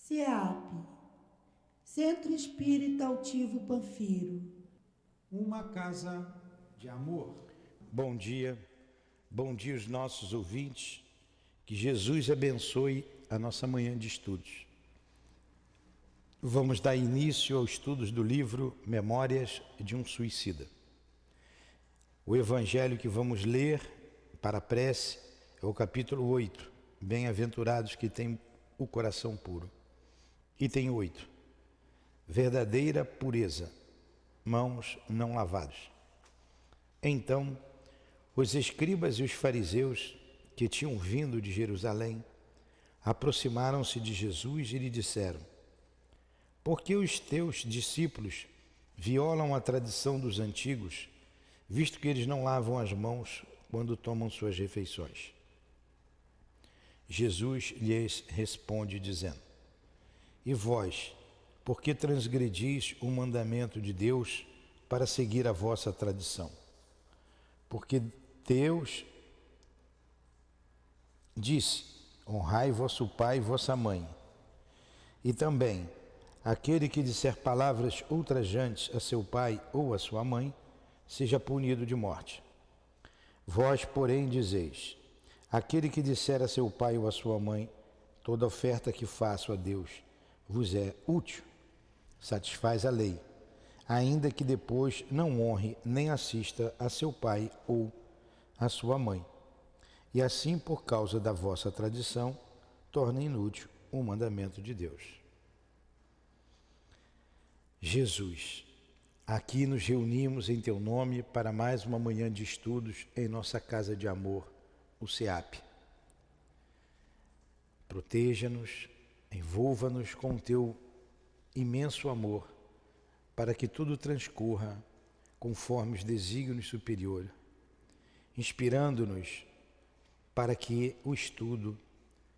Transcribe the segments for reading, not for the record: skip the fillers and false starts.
CEAP, Centro Espírita Altivo Panfiro. Uma casa de amor. Bom dia os nossos ouvintes, que Jesus abençoe a nossa manhã de estudos. Vamos dar início aos estudos do livro Memórias de um Suicida. O evangelho que vamos ler para a prece é o capítulo 8, Bem-aventurados que têm o coração puro. Item 8, verdadeira pureza, mãos não lavadas. Então, os escribas e os fariseus que tinham vindo de Jerusalém aproximaram-se de Jesus e lhe disseram: por que os teus discípulos violam a tradição dos antigos, visto que eles não lavam as mãos quando tomam suas refeições? Jesus lhes responde dizendo: e vós, por que transgredis o mandamento de Deus para seguir a vossa tradição? Porque Deus disse: honrai vosso pai e vossa mãe. E também, aquele que disser palavras ultrajantes a seu pai ou a sua mãe, seja punido de morte. Vós, porém, dizeis: aquele que disser a seu pai ou a sua mãe, toda oferta que faço a Deus vos é útil, satisfaz a lei, ainda que depois não honre nem assista a seu pai ou a sua mãe. E assim, por causa da vossa tradição, torna inútil o mandamento de Deus. Jesus, aqui nos reunimos em Teu nome para mais uma manhã de estudos em nossa casa de amor, o CEAP. Proteja-nos, envolva-nos com o Teu imenso amor, para que tudo transcorra conforme os desígnios superiores, inspirando-nos para que o estudo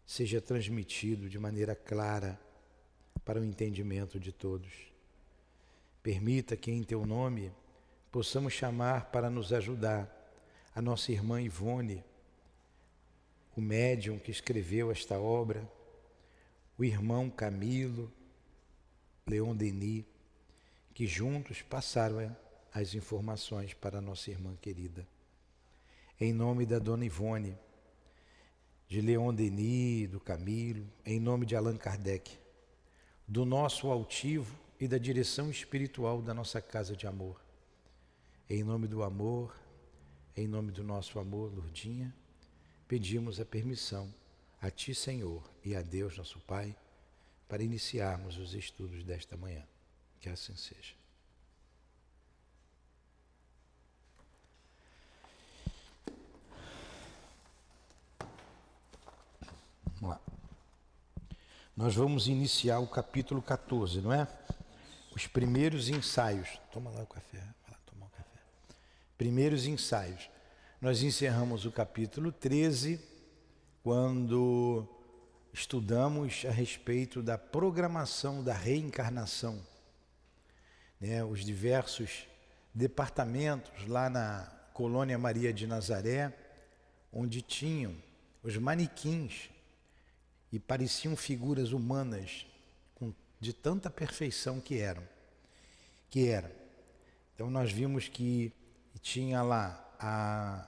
seja transmitido de maneira clara para o entendimento de todos. Permita que em Teu nome possamos chamar para nos ajudar a nossa irmã Ivone, o médium que escreveu esta obra, o irmão Camilo, Leon Denis, que juntos passaram as informações para a nossa irmã querida. Em nome da Dona Ivone, de Leon Denis, do Camilo, em nome de Allan Kardec, do nosso altivo e da direção espiritual da nossa casa de amor. Em nome do amor, em nome do nosso amor, Lourdinha, pedimos a permissão a Ti, Senhor, e a Deus, nosso Pai, para iniciarmos os estudos desta manhã. Que assim seja. Vamos lá. Nós vamos iniciar o capítulo 14, não é? Os primeiros ensaios. Toma lá o café. Vai lá tomar o café. Primeiros ensaios. Nós encerramos o capítulo 13, quando estudamos a respeito da programação da reencarnação, né? Os diversos departamentos lá na colônia Maria de Nazaré, onde tinham os manequins e pareciam figuras humanas de tanta perfeição que eram. Então nós vimos que tinha lá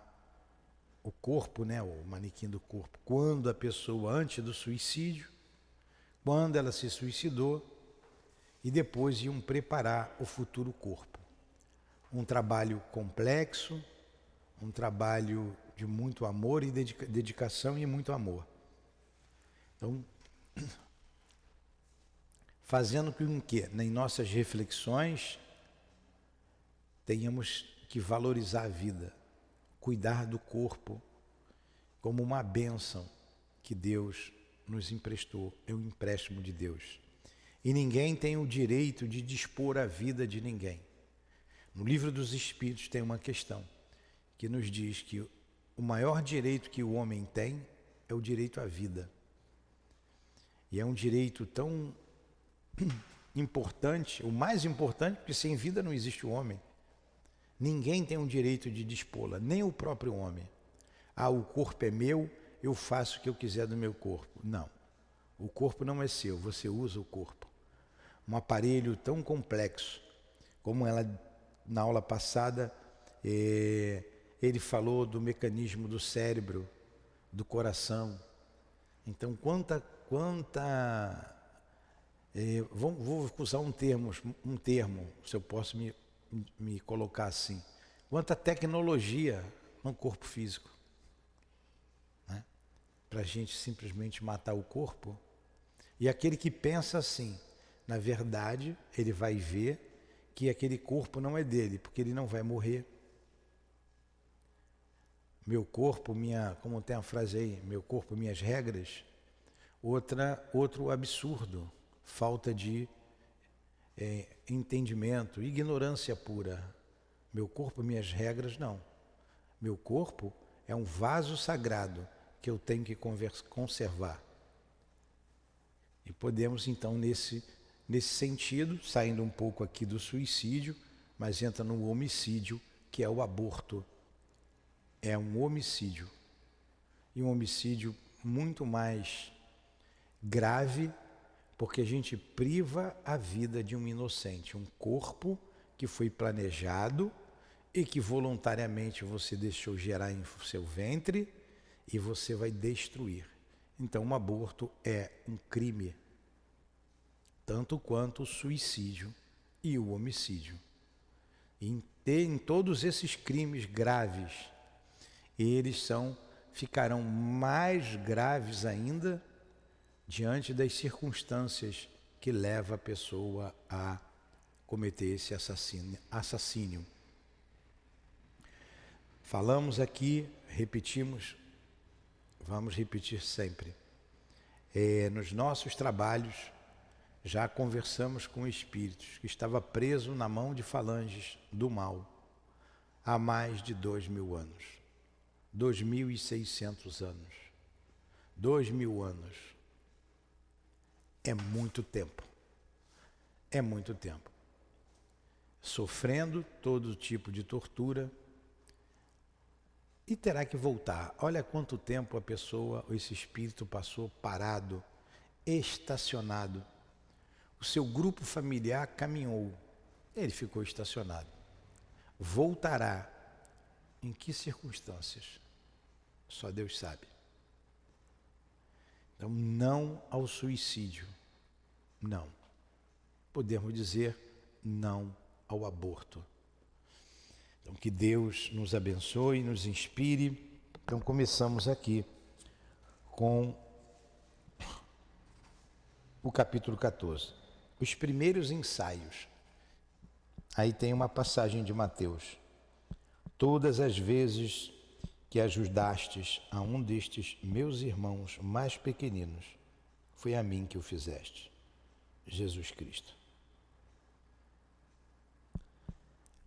o corpo, né, o manequim do corpo, quando a pessoa, antes do suicídio, quando ela se suicidou, e depois iam preparar o futuro corpo. Um trabalho complexo, um trabalho de muito amor e dedicação e muito amor. Então, fazendo com que, em nossas reflexões, tenhamos que valorizar a vida, cuidar do corpo como uma bênção que Deus nos emprestou, é um empréstimo de Deus. E ninguém tem o direito de dispor a vida de ninguém. No Livro dos Espíritos tem uma questão que nos diz que o maior direito que o homem tem é o direito à vida. E é um direito tão importante, o mais importante, porque sem vida não existe o homem. Ninguém tem o direito de dispô-la, nem o próprio homem. O corpo é meu, eu faço o que eu quiser do meu corpo. Não. O corpo não é seu, você usa o corpo. Um aparelho tão complexo, como ela, na aula passada, ele falou do mecanismo do cérebro, do coração. Então, vou usar um termo, se eu posso me colocar assim. Quanta tecnologia no corpo físico, né? Para a gente simplesmente matar o corpo. E aquele que pensa assim, na verdade, ele vai ver que aquele corpo não é dele, porque ele não vai morrer. Meu corpo, como tem a frase aí, meu corpo, minhas regras. Outro absurdo, falta de entendimento, ignorância pura. Meu corpo, minhas regras, não. Meu corpo é um vaso sagrado que eu tenho que conservar. E podemos então, nesse sentido, saindo um pouco aqui do suicídio, mas entra no homicídio, que é o aborto. É um homicídio. E um homicídio muito mais grave, porque a gente priva a vida de um inocente, um corpo que foi planejado e que voluntariamente você deixou gerar em seu ventre e você vai destruir. Então, um aborto é um crime, tanto quanto o suicídio e o homicídio. E em todos esses crimes graves, eles ficarão mais graves ainda diante das circunstâncias que levam a pessoa a cometer esse assassínio. Falamos aqui, repetimos, vamos repetir sempre. Nos nossos trabalhos, já conversamos com espíritos que estava preso na mão de falanges do mal há mais de 2.000 anos, 2.600 anos, 2.000 anos. É muito tempo. É muito tempo. Sofrendo todo tipo de tortura e terá que voltar. Olha quanto tempo a pessoa, esse espírito passou parado, estacionado. O seu grupo familiar caminhou, ele ficou estacionado. Voltará. Em que circunstâncias? Só Deus sabe. Então, não ao suicídio. Não. Podemos dizer não ao aborto. Então, que Deus nos abençoe, nos inspire. Então, começamos aqui com o capítulo 14. Os primeiros ensaios. Aí tem uma passagem de Mateus. Todas as vezes que ajudastes a um destes meus irmãos mais pequeninos, foi a mim que o fizeste. Jesus Cristo.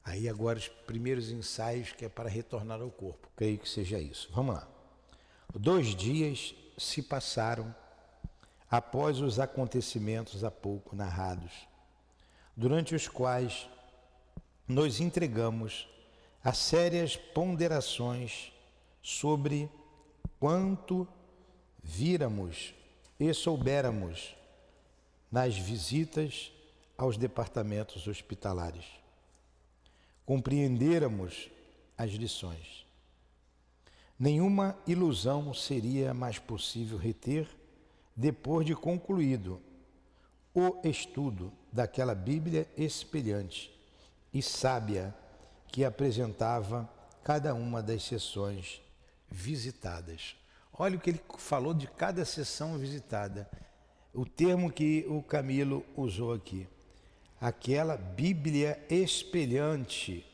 Aí agora os primeiros ensaios que é para retornar ao corpo. Creio que seja isso. Vamos lá. 2 dias se passaram após os acontecimentos há pouco narrados, durante os quais nos entregamos a sérias ponderações sobre quanto víramos e soubéramos nas visitas aos departamentos hospitalares. Compreenderamos as lições. Nenhuma ilusão seria mais possível reter depois de concluído o estudo daquela Bíblia espelhante e sábia que apresentava cada uma das sessões visitadas. Olha o que ele falou de cada sessão visitada. O termo que o Camilo usou aqui. Aquela Bíblia espelhante.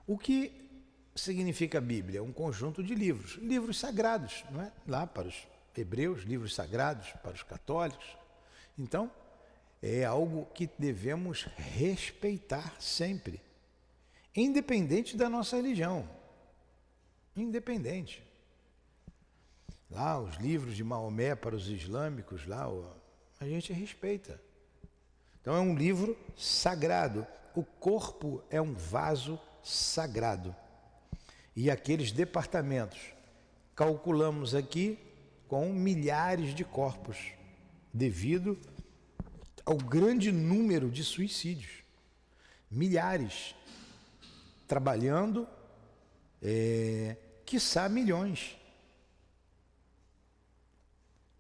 O que significa Bíblia? Um conjunto de livros. Livros sagrados, não é? Lá para os hebreus, livros sagrados para os católicos. Então, é algo que devemos respeitar sempre. Independente da nossa religião. Independente. Lá, os livros de Maomé para os islâmicos, lá, a gente respeita. Então, é um livro sagrado. O corpo é um vaso sagrado. E aqueles departamentos, calculamos aqui com milhares de corpos. devido ao grande número de suicídios. Milhares trabalhando, quiçá milhões,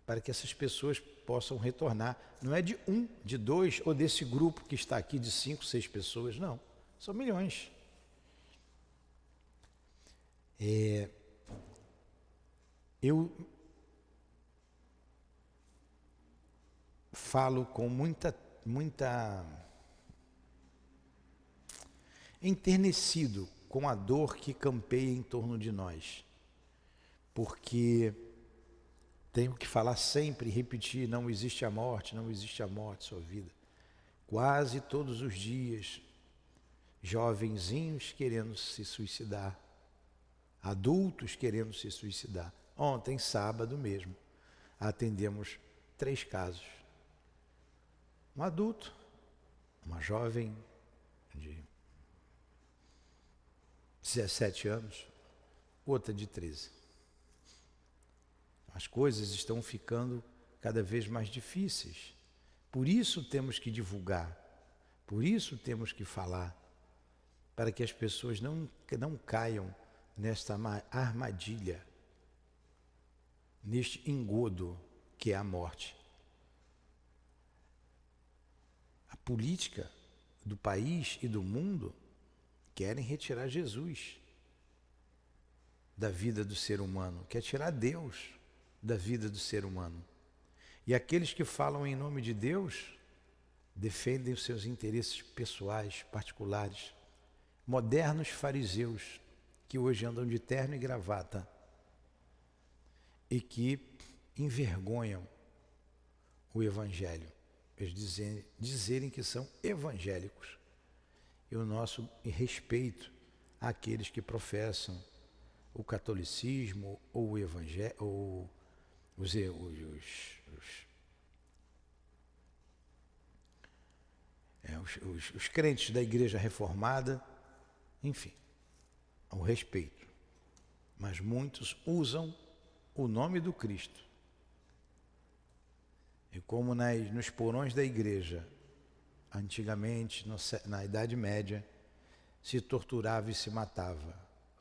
para que essas pessoas possam retornar. Não é de um, de dois, ou desse grupo que está aqui de 5, 6 pessoas, não. São milhões. Eu falo com muita enternecido com a dor que campeia em torno de nós, porque tenho que falar sempre, repetir: não existe a morte, não existe a morte, sua vida. Quase todos os dias, jovenzinhos querendo se suicidar, adultos querendo se suicidar. Ontem, sábado mesmo, atendemos 3 casos. Um adulto, uma jovem de 17 anos, outra de 13. As coisas estão ficando cada vez mais difíceis. Por isso temos que divulgar, por isso temos que falar, para que as pessoas não caiam nesta armadilha, neste engodo que é a morte. A política do país e do mundo querem retirar Jesus da vida do ser humano, quer tirar Deus da vida do ser humano. E aqueles que falam em nome de Deus defendem os seus interesses pessoais, particulares. Modernos fariseus que hoje andam de terno e gravata e que envergonham o Evangelho. Eles dizerem que são evangélicos. E o nosso respeito àqueles que professam o catolicismo ou o evangelho, ou os crentes da Igreja Reformada, enfim, ao respeito. Mas muitos usam o nome do Cristo. E como nos porões da igreja, antigamente, na Idade Média, se torturava e se matava,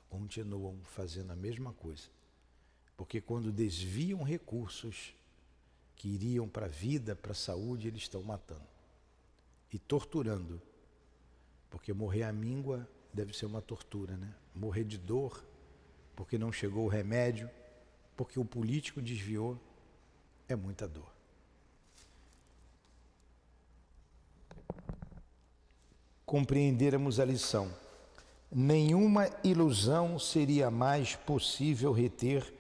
continuam fazendo a mesma coisa. Porque quando desviam recursos que iriam para a vida, para a saúde, eles estão matando e torturando. Porque morrer à míngua deve ser uma tortura, né? Morrer de dor, porque não chegou o remédio, porque o político desviou, é muita dor. Compreendermos a lição. Nenhuma ilusão seria mais possível reter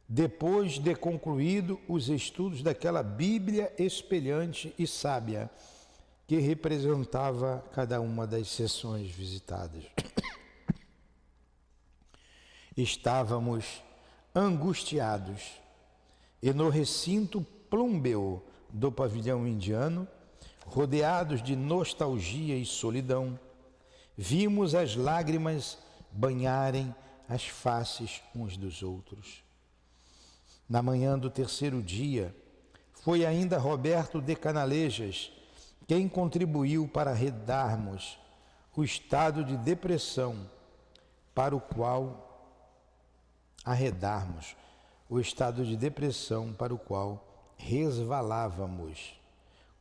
depois de concluído os estudos daquela Bíblia espelhante e sábia que representava cada uma das sessões visitadas. Estávamos angustiados e no recinto plúmbeo do pavilhão indiano, rodeados de nostalgia e solidão, vimos as lágrimas banharem as faces uns dos outros. Na manhã do 3º dia, foi ainda Roberto de Canalejas quem contribuiu para arredarmos o estado de depressão para o qual resvalávamos,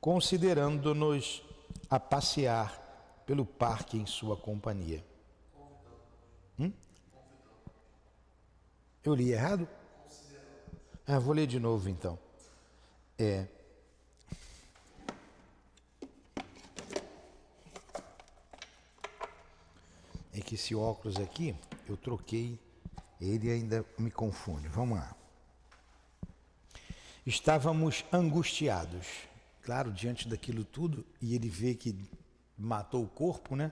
considerando-nos a passear pelo parque em sua companhia. Eu li errado? Vou ler de novo então. É que esse óculos aqui, eu troquei, ele ainda me confunde. Vamos lá. Estávamos angustiados, claro, diante daquilo tudo, e ele vê que matou o corpo, né?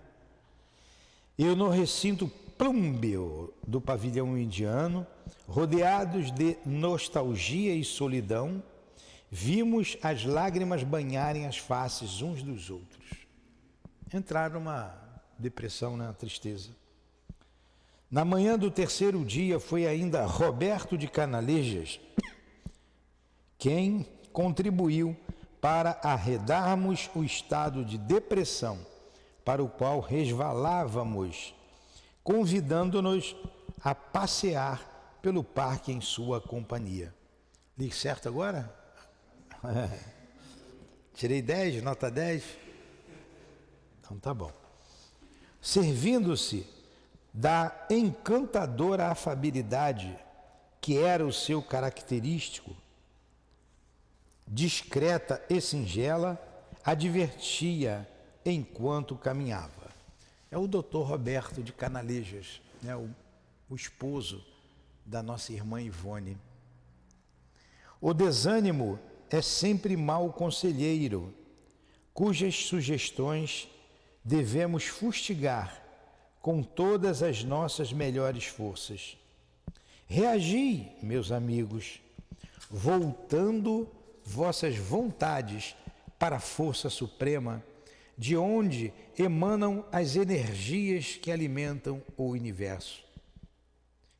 Eu no recinto plúmbeo do pavilhão indiano, rodeados de nostalgia e solidão, vimos as lágrimas banharem as faces uns dos outros. Entraram numa depressão, né? Uma tristeza. Na manhã do 3º dia foi ainda Roberto de Canalejas quem contribuiu para arredarmos o estado de depressão para o qual resvalávamos, convidando-nos a passear pelo parque em sua companhia. Li certo agora? Tirei 10, nota 10? Então tá bom. Servindo-se da encantadora afabilidade que era o seu característico, discreta e singela, advertia enquanto caminhava. É o Dr. Roberto de Canalejas, né? o esposo da nossa irmã Ivone. O desânimo é sempre mau conselheiro, cujas sugestões devemos fustigar com todas as nossas melhores forças. Reagi, meus amigos, voltando vossas vontades para a força suprema, de onde emanam as energias que alimentam o universo.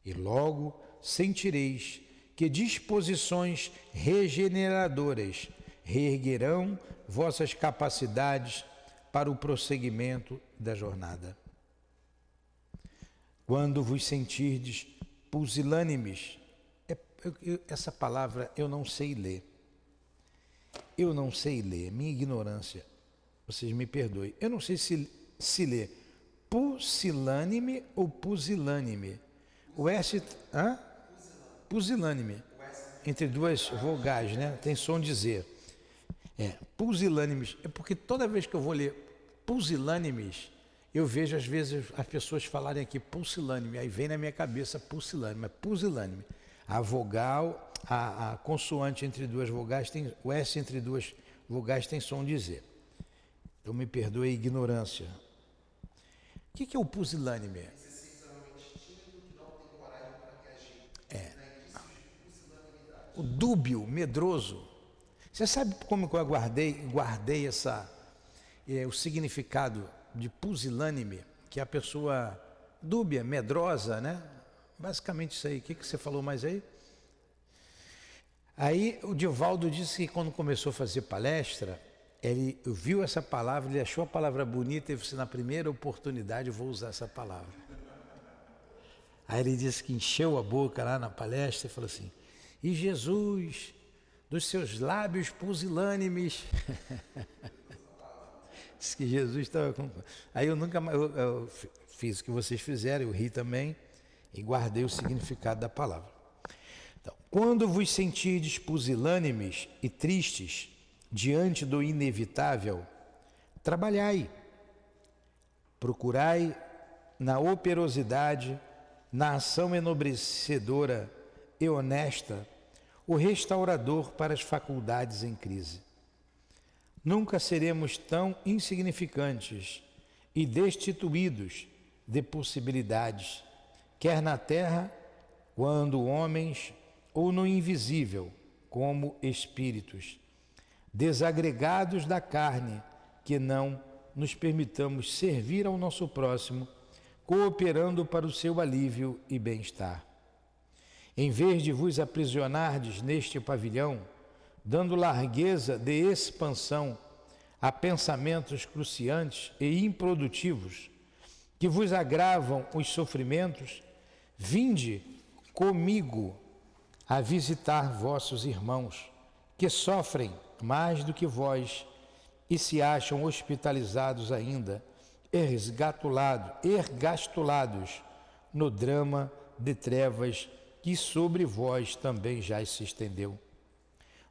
E logo sentireis que disposições regeneradoras reerguerão vossas capacidades para o prosseguimento da jornada. Quando vos sentirdes pusilânimes, essa palavra eu não sei ler. Eu não sei ler, minha ignorância. Vocês me perdoem. Eu não sei se lê pusilânime ou pusilânime. O S... Hã? Pusilânime. Entre duas vogais, né? Tem som de Z. Pusilânimes. É porque toda vez que eu vou ler pusilânimes, eu vejo às vezes as pessoas falarem aqui pusilânime. Aí vem na minha cabeça pusilânime. Mas pusilânime. A vogal, a consoante entre duas vogais, o S entre duas vogais tem som de Z. Então me perdoe a ignorância. O que é o pusilânime? O dúbio, medroso. Você sabe como que eu guardei o significado de pusilânime, que é a pessoa dúbia, medrosa, né? Basicamente isso aí. O que você falou mais aí? Aí o Divaldo disse que quando começou a fazer palestra, ele viu essa palavra, ele achou a palavra bonita e disse, na primeira oportunidade eu vou usar essa palavra. Aí ele disse que encheu a boca lá na palestra e falou assim, e Jesus, dos seus lábios pusilânimes. Diz que Jesus estava com... Aí eu nunca mais, eu fiz o que vocês fizeram, eu ri também e guardei o significado da palavra. Então, quando vos sentirdes pusilânimes e tristes diante do inevitável, trabalhai, procurai na operosidade, na ação enobrecedora e honesta, o restaurador para as faculdades em crise. Nunca seremos tão insignificantes e destituídos de possibilidades, quer na terra, quando homens, ou no invisível, como espíritos, desagregados da carne, que não nos permitamos servir ao nosso próximo, cooperando para o seu alívio e bem-estar. Em vez de vos aprisionardes neste pavilhão, dando largueza de expansão a pensamentos cruciantes e improdutivos, que vos agravam os sofrimentos, vinde comigo a visitar vossos irmãos, que sofrem mais do que vós e se acham hospitalizados ainda, ergastulados no drama de trevas que sobre vós também já se estendeu.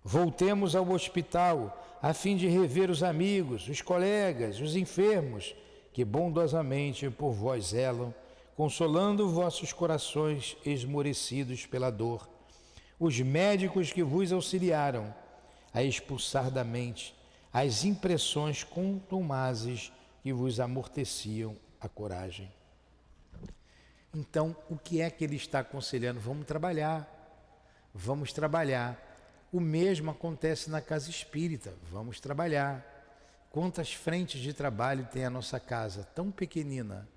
Voltemos ao hospital a fim de rever os amigos, os colegas, os enfermos que bondosamente por vós zelam, consolando vossos corações esmorecidos pela dor, os médicos que vos auxiliaram a expulsar da mente as impressões contumazes que vos amorteciam a coragem. Então, o que é que ele está aconselhando? Vamos trabalhar. O mesmo acontece na casa espírita, vamos trabalhar. Quantas frentes de trabalho tem a nossa casa, tão pequenina,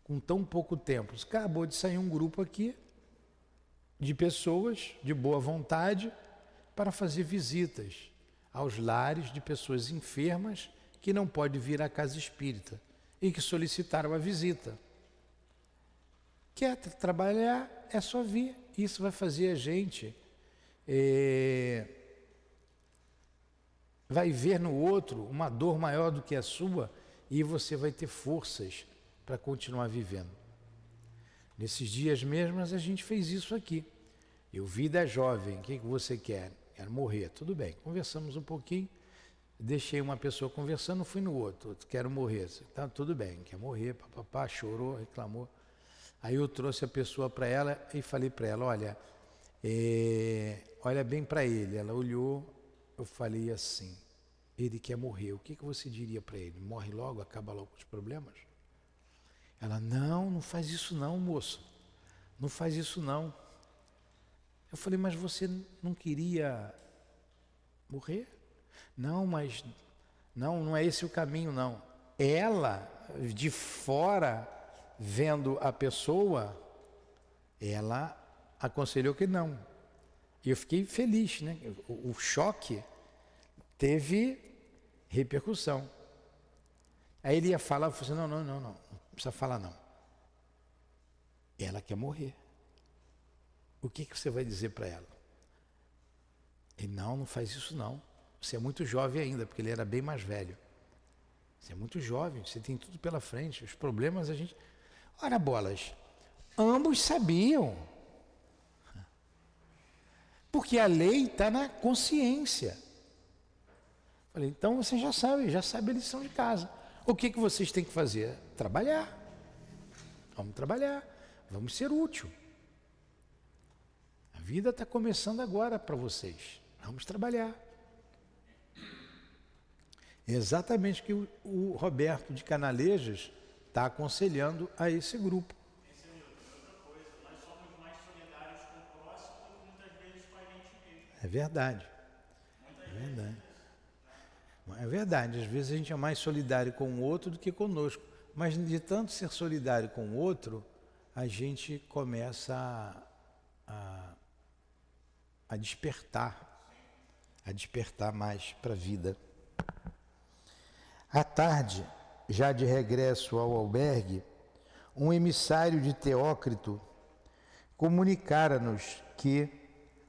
com tão pouco tempo? Acabou de sair um grupo aqui, de pessoas de boa vontade, para fazer visitas aos lares de pessoas enfermas que não podem vir à casa espírita e que solicitaram a visita. Quer trabalhar, é só vir. Isso vai fazer a gente vai ver no outro uma dor maior do que a sua e você vai ter forças para continuar vivendo. Nesses dias mesmos a gente fez isso aqui. Eu vi da jovem, o que você quer? Quero morrer. Tudo bem, conversamos um pouquinho, deixei uma pessoa conversando, fui no outro, quero morrer. Tá, tudo bem, quer morrer, papapá, chorou, reclamou. Aí eu trouxe a pessoa para ela e falei para ela, olha, olha bem para ele. Ela olhou, eu falei assim, ele quer morrer, o que você diria para ele? Morre logo, acaba logo com os problemas? Ela, não faz isso não, moça, não faz isso não. Eu falei, mas você não queria morrer? Não, mas não é esse o caminho, não. Ela, de fora, vendo a pessoa, ela aconselhou que não. E eu fiquei feliz, né? O choque teve repercussão. Aí ele ia falar, eu falei assim, não precisa falar não. Ela quer morrer. O que você vai dizer para ela? Ele, não faz isso não. Você é muito jovem ainda, porque ele era bem mais velho. Você é muito jovem, você tem tudo pela frente. Os problemas a gente... Ora bolas, ambos sabiam. Porque a lei está na consciência. Falei, então você já sabe a lição de casa. O que vocês têm que fazer? Trabalhar. Vamos trabalhar, vamos ser útil. A vida está começando agora para vocês. Vamos trabalhar. É exatamente o que o Roberto de Canalejas está aconselhando a esse grupo. É verdade. É verdade. Às vezes a gente é mais solidário com o outro do que conosco. Mas de tanto ser solidário com o outro, a gente começa a despertar mais para a vida. À tarde, já de regresso ao albergue, um emissário de Teócrito comunicara-nos que,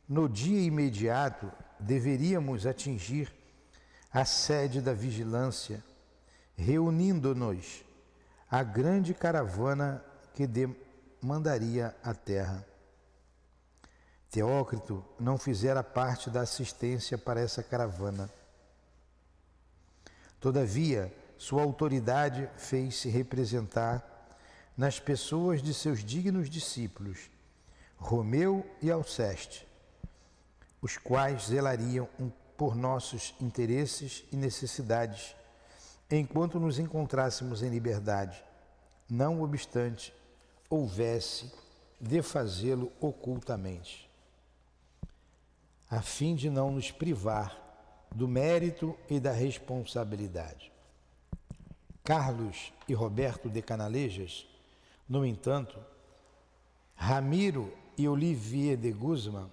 no dia imediato, deveríamos atingir a sede da vigilância, reunindo-nos a grande caravana que demandaria a terra. Teócrito não fizera parte da assistência para essa caravana. Todavia, sua autoridade fez-se representar nas pessoas de seus dignos discípulos, Romeu e Alceste, os quais zelariam por nossos interesses e necessidades, enquanto nos encontrássemos em liberdade, não obstante houvesse de fazê-lo ocultamente, a fim de não nos privar do mérito e da responsabilidade. Carlos e Roberto de Canalejas, no entanto, Ramiro de Guzmán,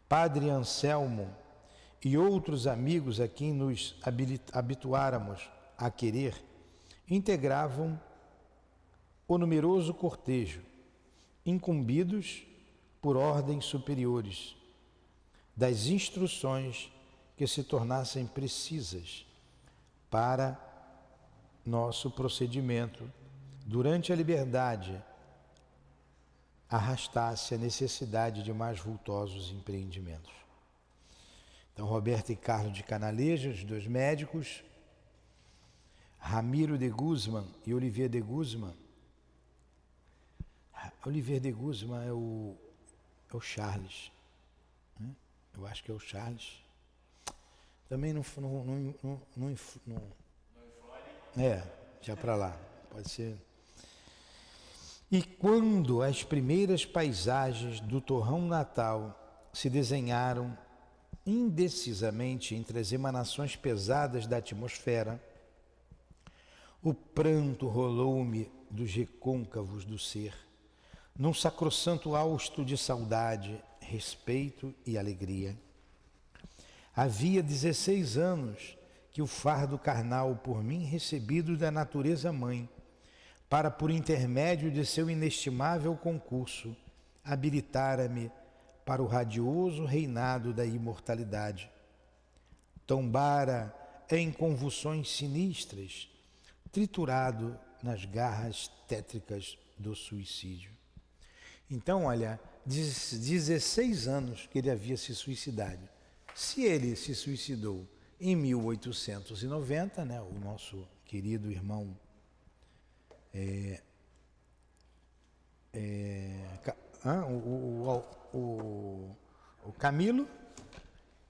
Padre Anselmo e outros amigos a quem nos habituáramos a querer, integravam o numeroso cortejo, incumbidos por ordens superiores, das instruções que se tornassem precisas para nosso procedimento durante a liberdade, arrastasse a necessidade de mais vultosos empreendimentos. Então, Roberto e Carlos de Canalejas, dois médicos, Ramiro de Guzmán e Olivier de Guzmán. Olivier de Guzmán é o Charles, né? Eu acho que é o Charles. Também não já para lá, pode ser. E quando as primeiras paisagens do torrão natal se desenharam indecisamente entre as emanações pesadas da atmosfera, o pranto rolou-me dos recôncavos do ser, num sacrossanto hausto de saudade, respeito e alegria. Havia 16 anos que o fardo carnal por mim recebido da natureza mãe, para por intermédio de seu inestimável concurso, habilitara-me para o radioso reinado da imortalidade. Tombara em convulsões sinistras, triturado nas garras tétricas do suicídio. Então, olha, 16 anos que ele havia se suicidado. Se ele se suicidou em 1890, né, o nosso querido irmão o Camilo,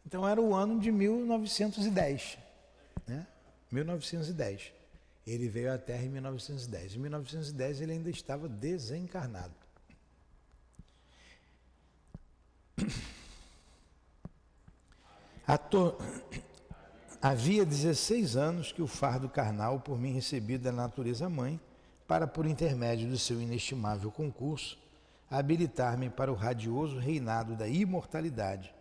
então era o ano de 1910, né? 1910. Ele veio à Terra em 1910. Em 1910 ele ainda estava desencarnado. Havia 16 anos que o fardo carnal por mim recebido da natureza mãe, para por intermédio do seu inestimável concurso, habilitar-me para o radioso reinado da imortalidade,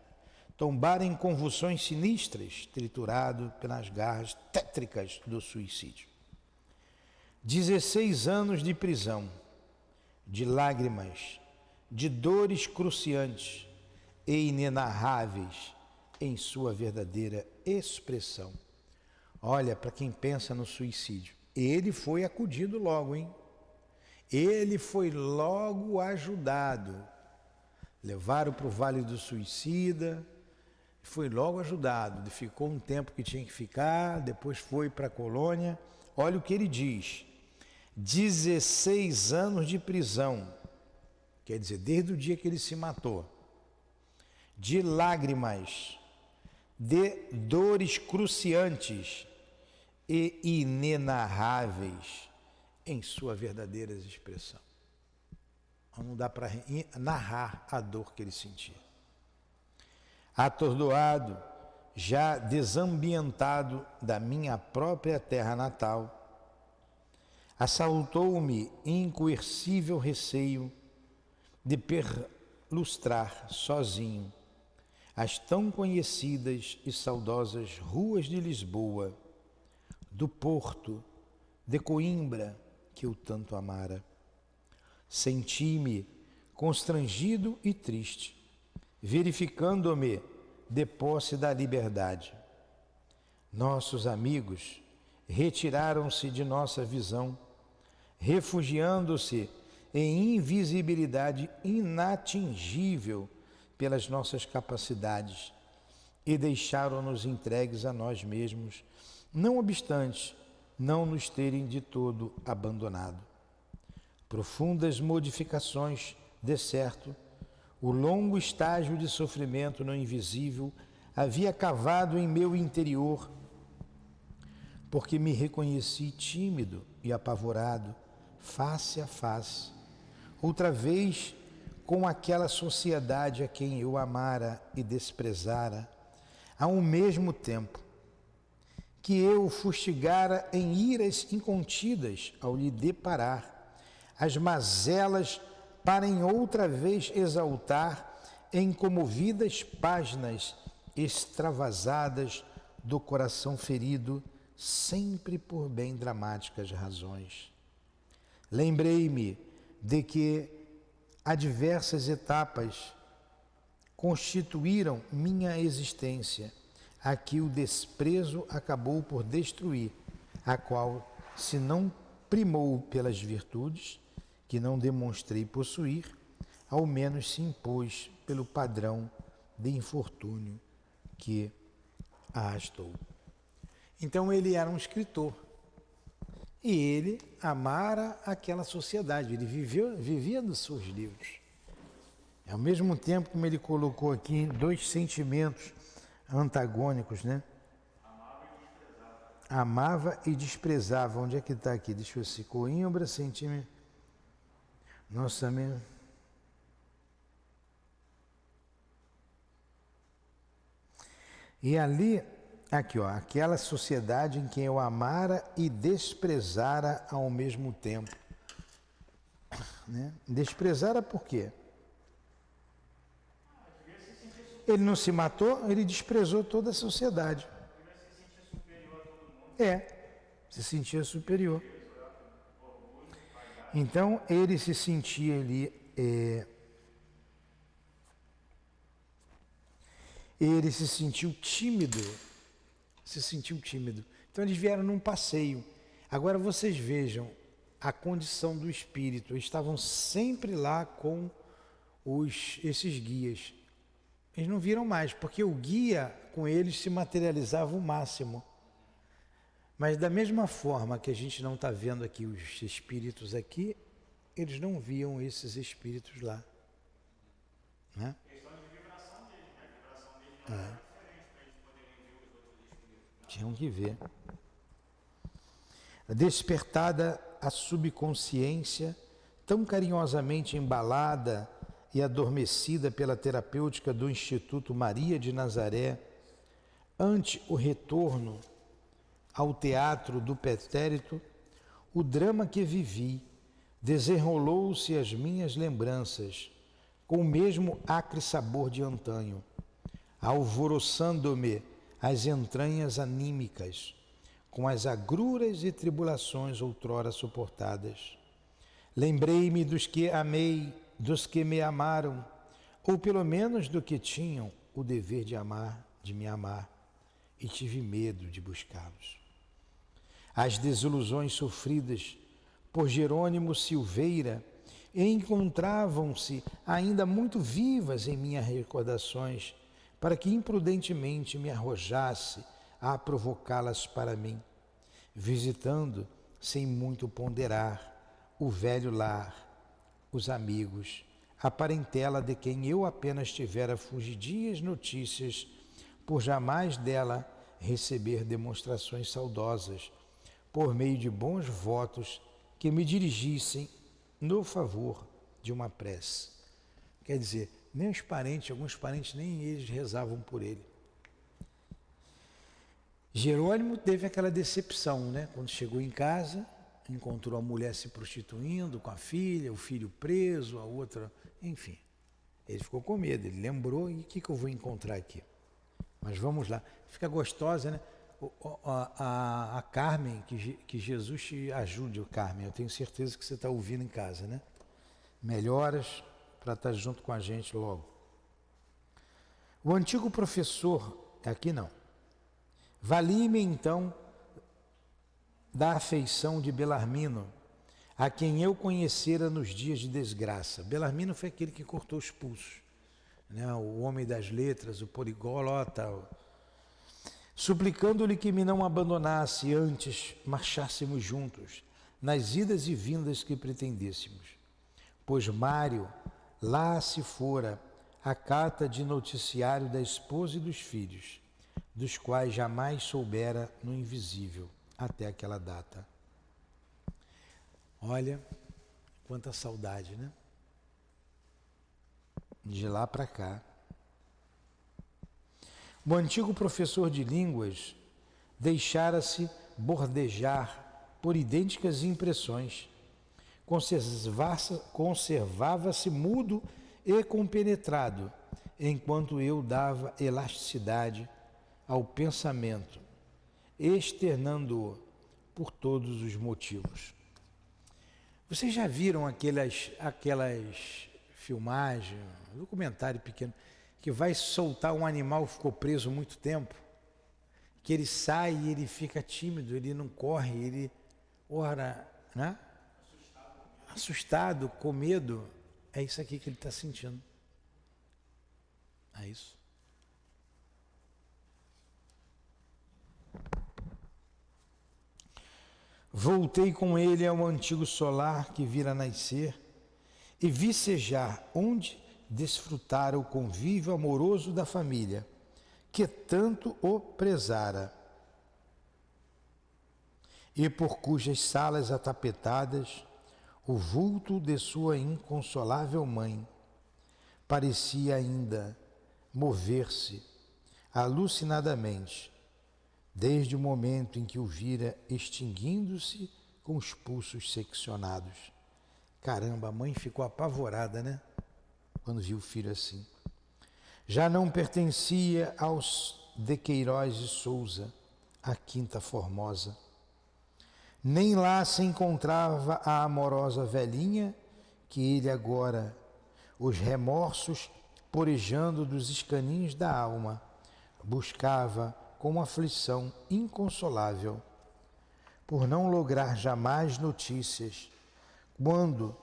tombar em convulsões sinistras, triturado pelas garras tétricas do suicídio. 16 anos de prisão, de lágrimas, de dores cruciantes e inenarráveis em sua verdadeira expressão. Olha, para quem pensa no suicídio, ele foi acudido logo, hein? Ele foi logo ajudado. Levaram para o Vale do Suicida, foi logo ajudado. Ficou um tempo que tinha que ficar, depois foi para a colônia. Olha o que ele diz: 16 anos de prisão, quer dizer, desde o dia que ele se matou, de lágrimas, de dores cruciantes e inenarráveis em sua verdadeira expressão. Não dá para narrar a dor que ele sentia. Atordoado, já desambientado da minha própria terra natal, assaltou-me incoercível receio de perlustrar sozinho as tão conhecidas e saudosas ruas de Lisboa, do Porto, de Coimbra, que eu tanto amara. Senti-me constrangido e triste, verificando-me de posse da liberdade. Nossos amigos retiraram-se de nossa visão, refugiando-se em invisibilidade inatingível pelas nossas capacidades e deixaram-nos entregues a nós mesmos, não obstante não nos terem de todo abandonado. Profundas modificações, de certo, o longo estágio de sofrimento no invisível havia cavado em meu interior, porque me reconheci tímido e apavorado, face a face, outra vez com aquela sociedade a quem eu amara e desprezara, ao mesmo tempo que eu fustigara em iras incontidas ao lhe deparar as mazelas para em outra vez exaltar em comovidas páginas extravasadas do coração ferido, sempre por bem dramáticas razões. Lembrei-me de que adversas etapas constituíram minha existência, a que o desprezo acabou por destruir, a qual, se não primou pelas virtudes, que não demonstrei possuir, ao menos se impôs pelo padrão de infortúnio que arrastou. Então ele era um escritor e ele amara aquela sociedade, ele vivia dos seus livros. Ao mesmo tempo, como ele colocou aqui, dois sentimentos antagônicos, né? Amava e desprezava. Onde é que está aqui? Deixa eu ver se Coimbra, sentimento. Nossa, mesmo. E ali, aqui, ó, aquela sociedade em que eu amara e desprezara ao mesmo tempo. Né? Desprezara por quê? Ele não se matou, ele desprezou toda a sociedade. Se sentia superior. Então, ele se sentia ali, ele se sentiu tímido. Então, eles vieram num passeio. Agora, vocês vejam a condição do espírito. Eles estavam sempre lá com esses guias. Eles não viram mais, porque o guia com eles se materializava o máximo. Mas da mesma forma que a gente não está vendo aqui os espíritos aqui, eles não viam esses espíritos lá. Né? Questão de vibração deles, né? A vibração deles não era diferente para eles poderem ver os outros espíritos. Né? Tinham que ver. Despertada a subconsciência, tão carinhosamente embalada e adormecida pela terapêutica do Instituto Maria de Nazaré, ante o retorno ao teatro do pretérito, o drama que vivi desenrolou-se às minhas lembranças, com o mesmo acre sabor de antanho, alvoroçando-me as entranhas anímicas, com as agruras e tribulações outrora suportadas. Lembrei-me dos que amei, dos que me amaram, ou pelo menos do que tinham o dever de me amar, e tive medo de buscá-los. As desilusões sofridas por Jerônimo Silveira encontravam-se ainda muito vivas em minhas recordações, para que imprudentemente me arrojasse a provocá-las para mim, visitando, sem muito ponderar, o velho lar, os amigos, a parentela de quem eu apenas tivera fugidias notícias, por jamais dela receber demonstrações saudosas, por meio de bons votos que me dirigissem no favor de uma prece. Quer dizer, nem os parentes, alguns parentes, nem eles rezavam por ele. Jerônimo teve aquela decepção, né? Quando chegou em casa, encontrou a mulher se prostituindo com a filha, o filho preso, a outra, enfim. Ele ficou com medo, ele lembrou, e o que eu vou encontrar aqui? Mas vamos lá, fica gostosa, né? A Carmen, que Jesus te ajude, Carmen, eu tenho certeza que você está ouvindo em casa, né? Melhoras para estar junto com a gente logo. O antigo professor, aqui não, valia-me então da afeição de Belarmino, a quem eu conhecera nos dias de desgraça. Belarmino foi aquele que cortou os pulsos, né? O homem das letras, o poliglota, suplicando-lhe que me não abandonasse, antes marchássemos juntos, nas idas e vindas que pretendêssemos. Pois Mário lá se fora a carta de noticiário da esposa e dos filhos, dos quais jamais soubera no invisível, até aquela data. Olha, quanta saudade, né? De lá para cá. O antigo professor de línguas deixara-se bordejar por idênticas impressões. Conservava-se mudo e compenetrado, enquanto eu dava elasticidade ao pensamento, externando-o por todos os motivos. Vocês já viram aquelas filmagens, um documentário pequeno, que vai soltar um animal que ficou preso muito tempo, que ele sai e ele fica tímido, ele não corre, ele ora, né? Assustado, com medo. É isso aqui que ele está sentindo. É isso. Voltei com ele ao antigo solar que vira nascer e vicejar onde desfrutara o convívio amoroso da família, que tanto o prezara, e por cujas salas atapetadas o vulto de sua inconsolável mãe parecia ainda mover-se alucinadamente, desde o momento em que o vira extinguindo-se com os pulsos seccionados. Caramba, a mãe ficou apavorada, né? Quando viu o filho assim. Já não pertencia aos de Queiroz e Souza, a Quinta Formosa. Nem lá se encontrava a amorosa velhinha, que ele agora, os remorsos porejando dos escaninhos da alma, buscava com aflição inconsolável, por não lograr jamais notícias, quando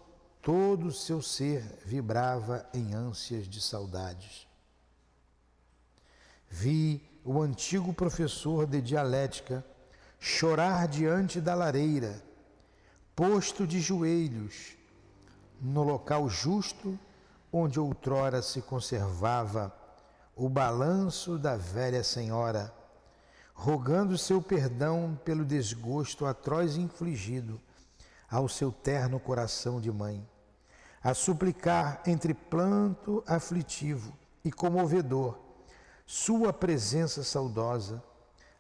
todo o seu ser vibrava em ânsias de saudades. Vi o antigo professor de dialética chorar diante da lareira, posto de joelhos, no local justo onde outrora se conservava o balanço da velha senhora, rogando seu perdão pelo desgosto atroz infligido ao seu terno coração de mãe, a suplicar entre pranto aflitivo e comovedor sua presença saudosa,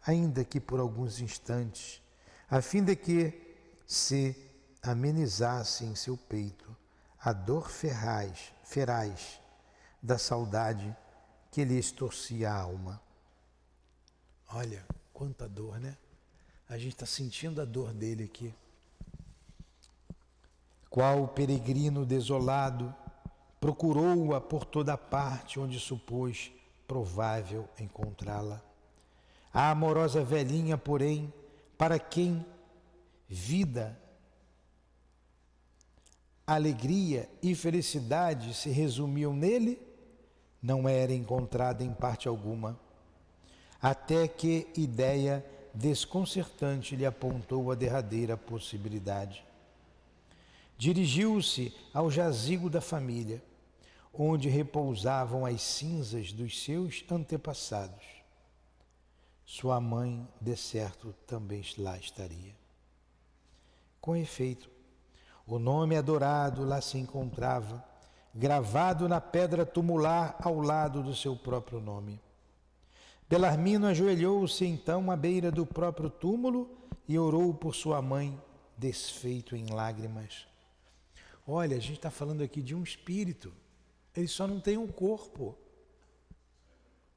ainda que por alguns instantes, a fim de que se amenizasse em seu peito a dor feraz da saudade que lhe extorcia a alma. Olha, quanta dor, né? A gente está sentindo a dor dele aqui. Qual peregrino desolado procurou-a por toda parte onde supôs provável encontrá-la. A amorosa velhinha, porém, para quem vida, alegria e felicidade se resumiam nele, não era encontrada em parte alguma, até que ideia desconcertante lhe apontou a derradeira possibilidade. Dirigiu-se ao jazigo da família, onde repousavam as cinzas dos seus antepassados. Sua mãe, de certo, também lá estaria. Com efeito, o nome adorado lá se encontrava, gravado na pedra tumular ao lado do seu próprio nome. Belarmino ajoelhou-se então à beira do próprio túmulo e orou por sua mãe, desfeito em lágrimas. Olha, a gente está falando aqui de um espírito, ele só não tem um corpo.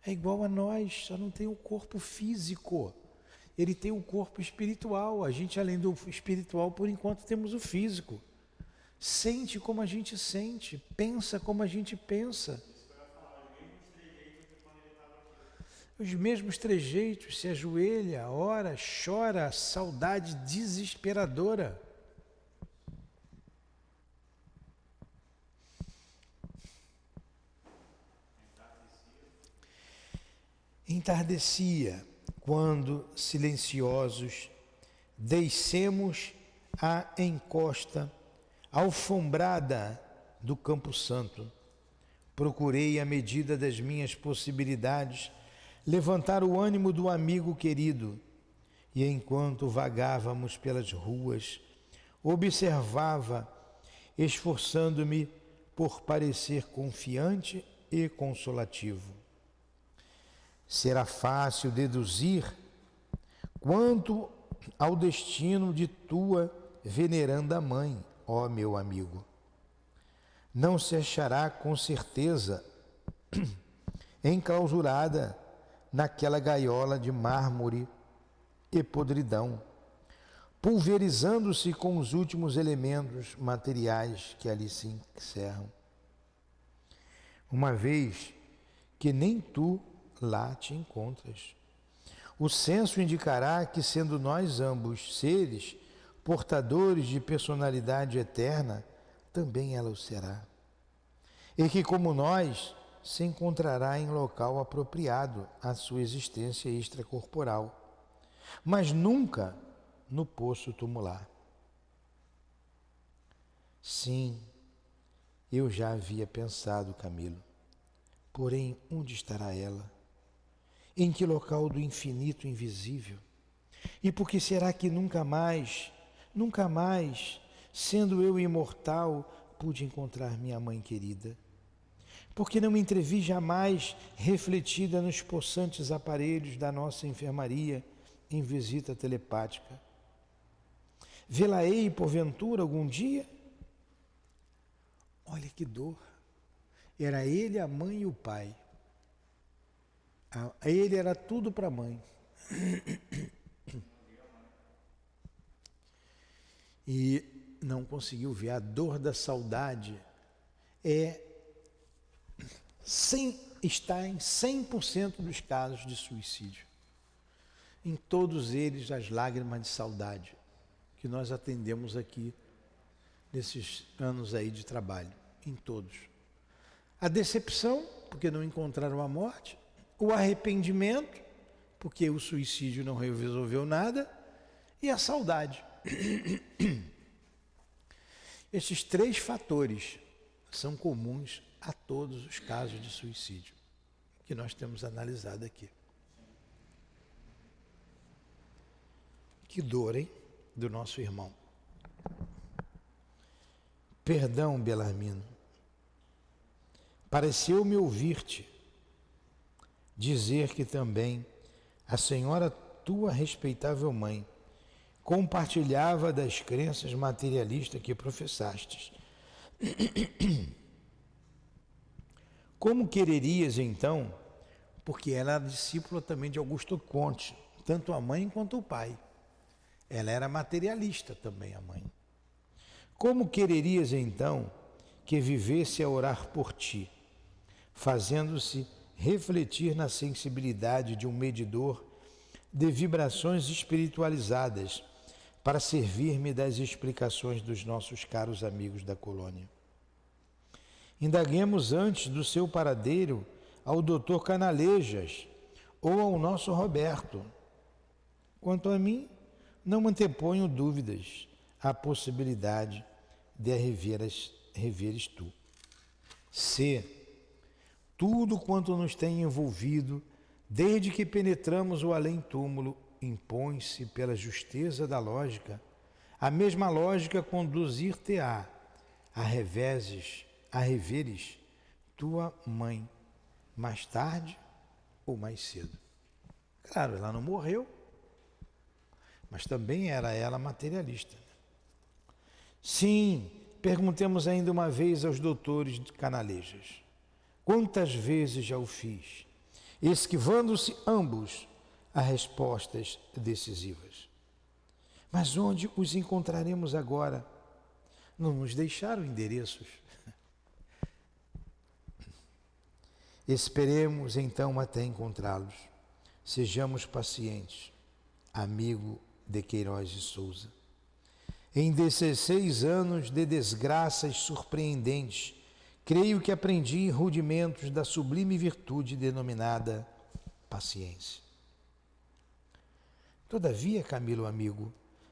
É igual a nós, só não tem um corpo físico. Ele tem um corpo espiritual. A gente, além do espiritual, por enquanto temos o físico. Sente como a gente sente, pensa como a gente pensa. Os mesmos trejeitos, se ajoelha, ora, chora, saudade desesperadora. Entardecia, quando, silenciosos, descemos a encosta alfombrada do Campo Santo. Procurei, à medida das minhas possibilidades, levantar o ânimo do amigo querido, e enquanto vagávamos pelas ruas, observava, esforçando-me por parecer confiante e consolativo. Será fácil deduzir quanto ao destino de tua veneranda mãe, ó meu amigo. Não se achará com certeza enclausurada naquela gaiola de mármore e podridão, pulverizando-se com os últimos elementos materiais que ali se encerram. Uma vez que nem tu lá te encontras. O senso indicará que, sendo nós ambos seres portadores de personalidade eterna, também ela o será. E que, como nós, se encontrará em local apropriado à sua existência extracorporal, mas nunca no poço tumular. Sim, eu já havia pensado, Camilo. Porém, onde estará ela? Em que local do infinito invisível? E por que será que nunca mais, sendo eu imortal, pude encontrar minha mãe querida? Por que não me entrevi jamais refletida nos possantes aparelhos da nossa enfermaria em visita telepática? Vê-la-ei, porventura, algum dia? Olha que dor! Era ele, a mãe e o pai. Ele era tudo para a mãe. E não conseguiu ver. A dor da saudade está em 100% dos casos de suicídio. Em todos eles, as lágrimas de saudade que nós atendemos aqui nesses anos aí de trabalho, em todos. A decepção, porque não encontraram a morte, o arrependimento, porque o suicídio não resolveu nada, e a saudade. Esses 3 fatores são comuns a todos os casos de suicídio que nós temos analisado aqui. Que dor, hein? Do nosso irmão. Perdão, Belarmino. Pareceu-me ouvir-te dizer que também a senhora, tua respeitável mãe, compartilhava das crenças materialistas que professastes. Como quererias, então, porque ela era discípula também de Augusto Conte, tanto a mãe quanto o pai. Ela era materialista também, a mãe. Como quererias, então, que vivesse a orar por ti, fazendo-se refletir na sensibilidade de um medidor de vibrações espiritualizadas, para servir-me das explicações dos nossos caros amigos da colônia? Indaguemos antes do seu paradeiro ao Dr. Canalejas ou ao nosso Roberto. Quanto a mim, não anteponho dúvidas à possibilidade de a reveres tu. Se tudo quanto nos tem envolvido, desde que penetramos o além-túmulo, impõe-se pela justeza da lógica, a mesma lógica conduzir-te-á a reveres tua mãe, mais tarde ou mais cedo. Claro, ela não morreu, mas também era ela materialista. Sim, perguntemos ainda uma vez aos doutores de Canalejas. Quantas vezes já o fiz, esquivando-se ambos a respostas decisivas. Mas onde os encontraremos agora? Não nos deixaram endereços. Esperemos então até encontrá-los. Sejamos pacientes, amigo de Queiroz de Souza. Em 16 anos de desgraças surpreendentes, creio que aprendi rudimentos da sublime virtude denominada paciência. Todavia, Camilo amigo,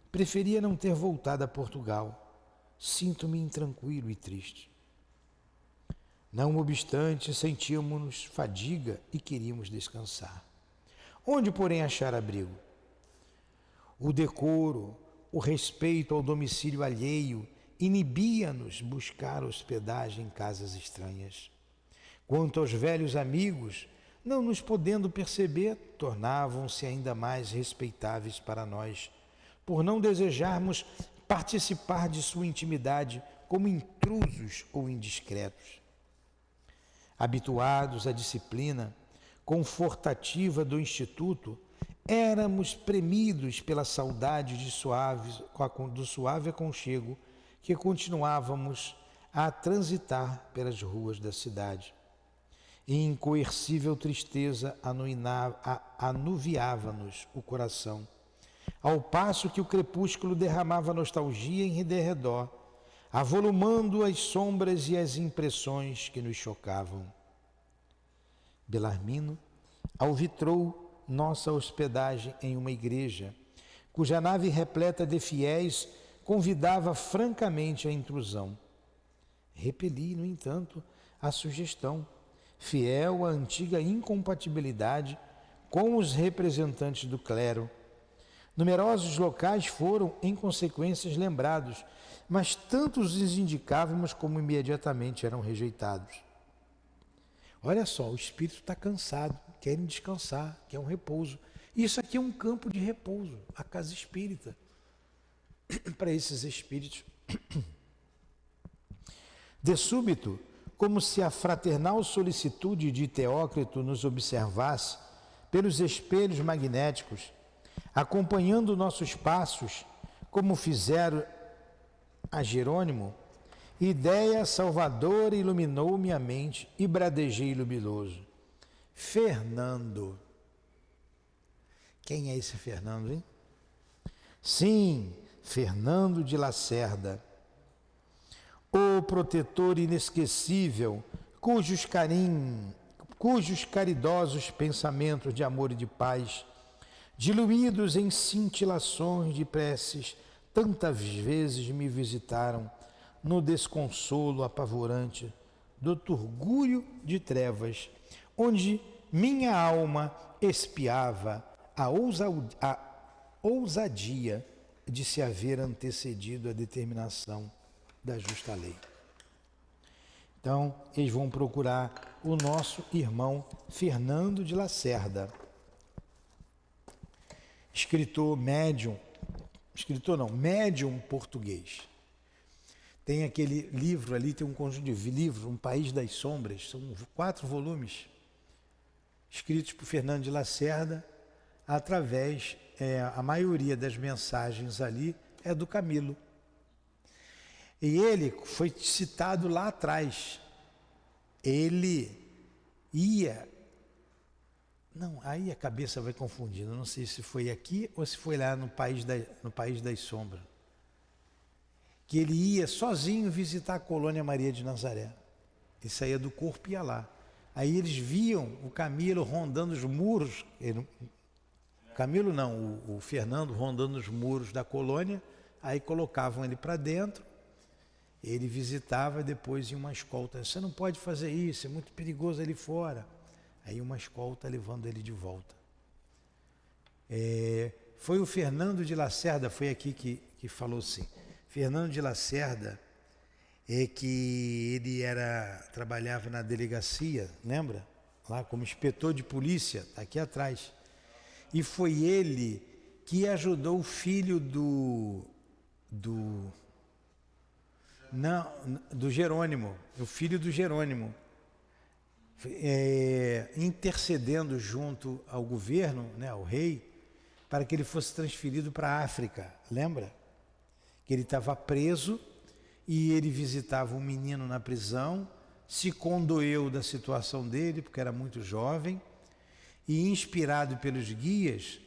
preferia não ter voltado a Portugal. Sinto-me intranquilo e triste. Não obstante, sentíamos-nos fadiga e queríamos descansar. Onde, porém, achar abrigo? O decoro, o respeito ao domicílio alheio, inibia-nos buscar hospedagem em casas estranhas. Quanto aos velhos amigos, não nos podendo perceber, tornavam-se ainda mais respeitáveis para nós, por não desejarmos participar de sua intimidade como intrusos ou indiscretos. Habituados à disciplina confortativa do Instituto, éramos premidos pela saudade do suave aconchego que continuávamos a transitar pelas ruas da cidade. E incoercível tristeza anuviava-nos o coração, ao passo que o crepúsculo derramava nostalgia em derredor, avolumando as sombras e as impressões que nos chocavam. Belarmino alvitrou nossa hospedagem em uma igreja, cuja nave repleta de fiéis convidava francamente a intrusão. Repeli, no entanto, a sugestão, fiel à antiga incompatibilidade com os representantes do clero. Numerosos locais foram, em consequência, lembrados, mas tantos os indicávamos como imediatamente eram rejeitados. Olha só, o espírito está cansado, quer descansar, quer um repouso. Isso aqui é um campo de repouso, a casa espírita, para esses espíritos. De súbito, como se a fraternal solicitude de Teócrito nos observasse, pelos espelhos magnéticos, acompanhando nossos passos, como fizeram a Jerônimo, ideia salvadora iluminou minha mente e bradejei luminoso. Fernando. Quem é esse Fernando, hein? Sim, Fernando de Lacerda, o protetor inesquecível, cujos caridosos pensamentos de amor e de paz, diluídos em cintilações de preces, tantas vezes me visitaram no desconsolo apavorante do turgúrio de trevas, onde minha alma espiava a ousadia de se haver antecedido a determinação da justa lei. Então, eles vão procurar o nosso irmão Fernando de Lacerda, médium português. Tem aquele livro ali, tem um conjunto de livros, Um País das Sombras, são 4 volumes, escritos por Fernando de Lacerda, através, a maioria das mensagens ali é do Camilo. E ele foi citado lá atrás. Ele ia... Não, aí a cabeça vai confundindo. Não sei se foi aqui ou se foi lá no País das Sombras. Que ele ia sozinho visitar a colônia Maria de Nazaré. Ele saía do corpo e ia lá. Aí eles viam o Camilo rondando os muros. O Fernando rondando os muros da colônia. Aí colocavam ele para dentro. Ele visitava e depois em uma escolta. Você não pode fazer isso, é muito perigoso ali fora. Aí uma escolta levando ele de volta. Foi o Fernando de Lacerda, foi aqui que falou assim. Fernando de Lacerda que ele trabalhava na delegacia, lembra? Lá como inspetor de polícia, está aqui atrás. E foi ele que ajudou o filho do Jerônimo, o filho do Jerônimo, intercedendo junto ao governo, né, ao rei, para que ele fosse transferido para a África, lembra? Que ele estava preso e ele visitava um menino na prisão, se condoeu da situação dele, porque era muito jovem, e inspirado pelos guias,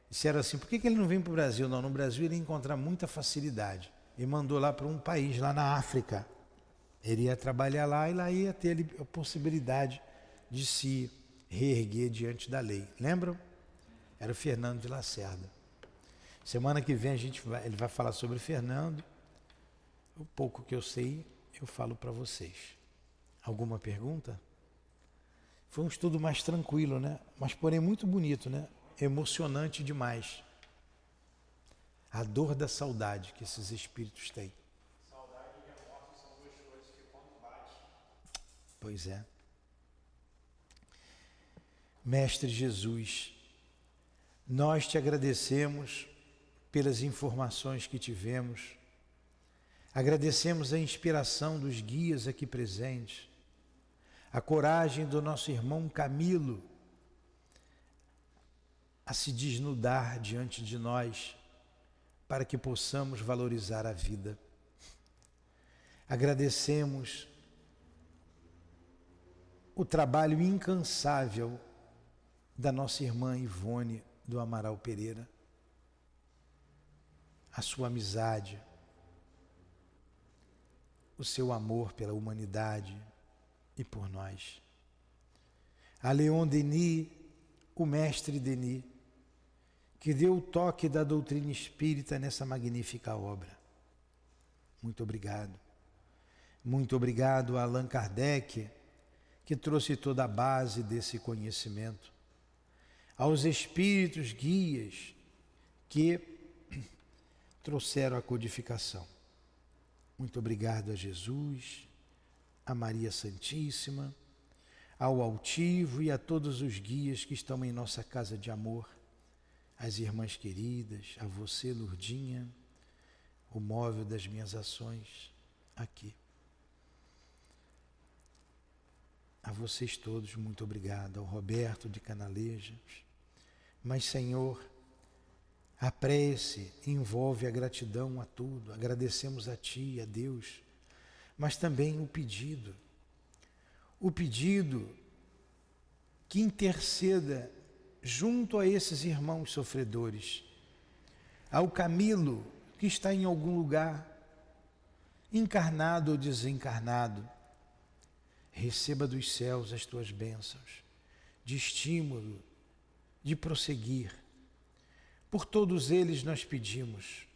disseram assim, por que ele não vem para o Brasil? Não, no Brasil ele ia encontrar muita facilidade. E mandou lá para um país, lá na África. Ele ia trabalhar lá e lá ia ter a possibilidade de se reerguer diante da lei. Lembram? Era o Fernando de Lacerda. Semana que vem ele vai falar sobre Fernando. O pouco que eu sei, eu falo para vocês. Alguma pergunta? Foi um estudo mais tranquilo, né? Mas porém muito bonito, né? Emocionante demais. A dor da saudade que esses espíritos têm. Saudade e remorso são 2 coisas que quando bate. Pois é. Mestre Jesus, nós te agradecemos pelas informações que tivemos. Agradecemos a inspiração dos guias aqui presentes, a coragem do nosso irmão Camilo a se desnudar diante de nós, para que possamos valorizar a vida. Agradecemos o trabalho incansável da nossa irmã Ivone do Amaral Pereira, a sua amizade, o seu amor pela humanidade e por nós. A Leon Denis, o mestre Denis, que deu o toque da doutrina espírita nessa magnífica obra. Muito obrigado. Muito obrigado a Allan Kardec, que trouxe toda a base desse conhecimento. Aos espíritos guias que trouxeram a codificação. Muito obrigado a Jesus, a Maria Santíssima, ao Altivo e a todos os guias que estão em nossa casa de amor, as irmãs queridas, a você, Lourdinha, o móvel das minhas ações aqui. A vocês todos, muito obrigado. Ao Roberto de Canalejas. Mas, Senhor, a prece envolve a gratidão a tudo. Agradecemos a Ti, a Deus, mas também o pedido. O pedido que interceda junto a esses irmãos sofredores, ao Camilo, que está em algum lugar, encarnado ou desencarnado. Receba dos céus as tuas bênçãos, de estímulo, de prosseguir. Por todos eles nós pedimos,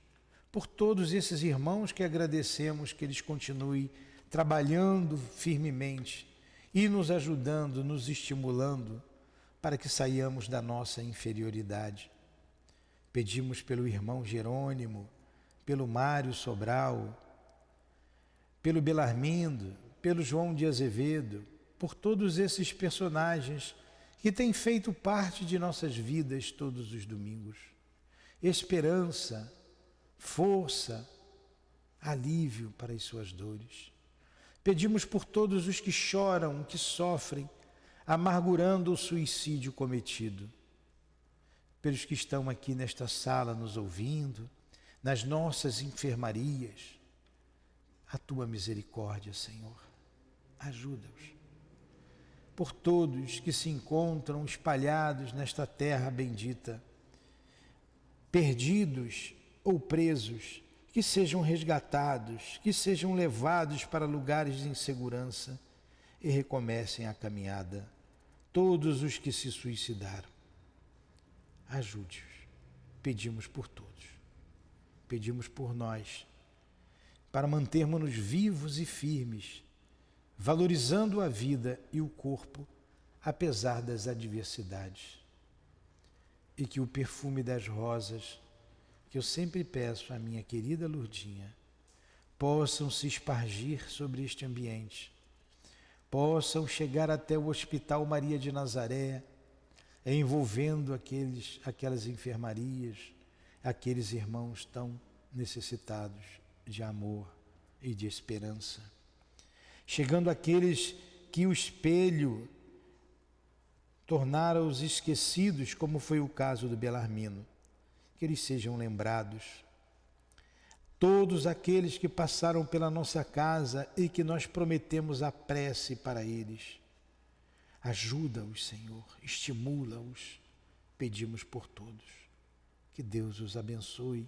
por todos esses irmãos que agradecemos, que eles continuem trabalhando firmemente e nos ajudando, nos estimulando, para que saiamos da nossa inferioridade. Pedimos pelo irmão Jerônimo, pelo Mário Sobral, pelo Belarmindo, pelo João de Azevedo, por todos esses personagens que têm feito parte de nossas vidas todos os domingos. Esperança, força, alívio para as suas dores. Pedimos por todos os que choram, que sofrem, amargurando o suicídio cometido. Pelos que estão aqui nesta sala nos ouvindo, nas nossas enfermarias, a Tua misericórdia, Senhor, ajuda-os. Por todos que se encontram espalhados nesta terra bendita, perdidos ou presos, que sejam resgatados, que sejam levados para lugares de insegurança e recomecem a caminhada. Todos os que se suicidaram, ajude-os. Pedimos por todos, pedimos por nós, para mantermos-nos vivos e firmes, valorizando a vida e o corpo, apesar das adversidades. E que o perfume das rosas, que eu sempre peço à minha querida Lourdinha, possam se espargir sobre este ambiente, possam chegar até o Hospital Maria de Nazaré, envolvendo aquelas enfermarias, aqueles irmãos tão necessitados de amor e de esperança. Chegando àqueles que o espelho tornaram-os esquecidos, como foi o caso do Belarmino, que eles sejam lembrados. Todos aqueles que passaram pela nossa casa e que nós prometemos a prece para eles, ajuda-os, Senhor, estimula-os, pedimos por todos. Que Deus os abençoe,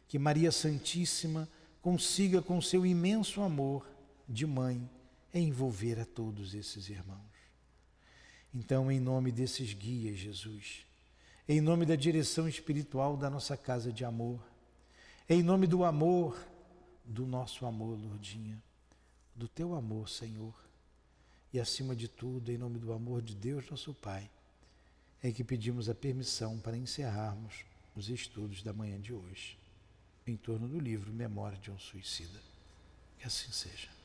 que Maria Santíssima consiga com seu imenso amor de mãe envolver a todos esses irmãos. Então, em nome desses guias, Jesus, em nome da direção espiritual da nossa casa de amor, em nome do amor, do nosso amor, Lourdinha, do teu amor, Senhor, e acima de tudo, em nome do amor de Deus, nosso Pai, é que pedimos a permissão para encerrarmos os estudos da manhã de hoje, em torno do livro Memória de um Suicida. Que assim seja.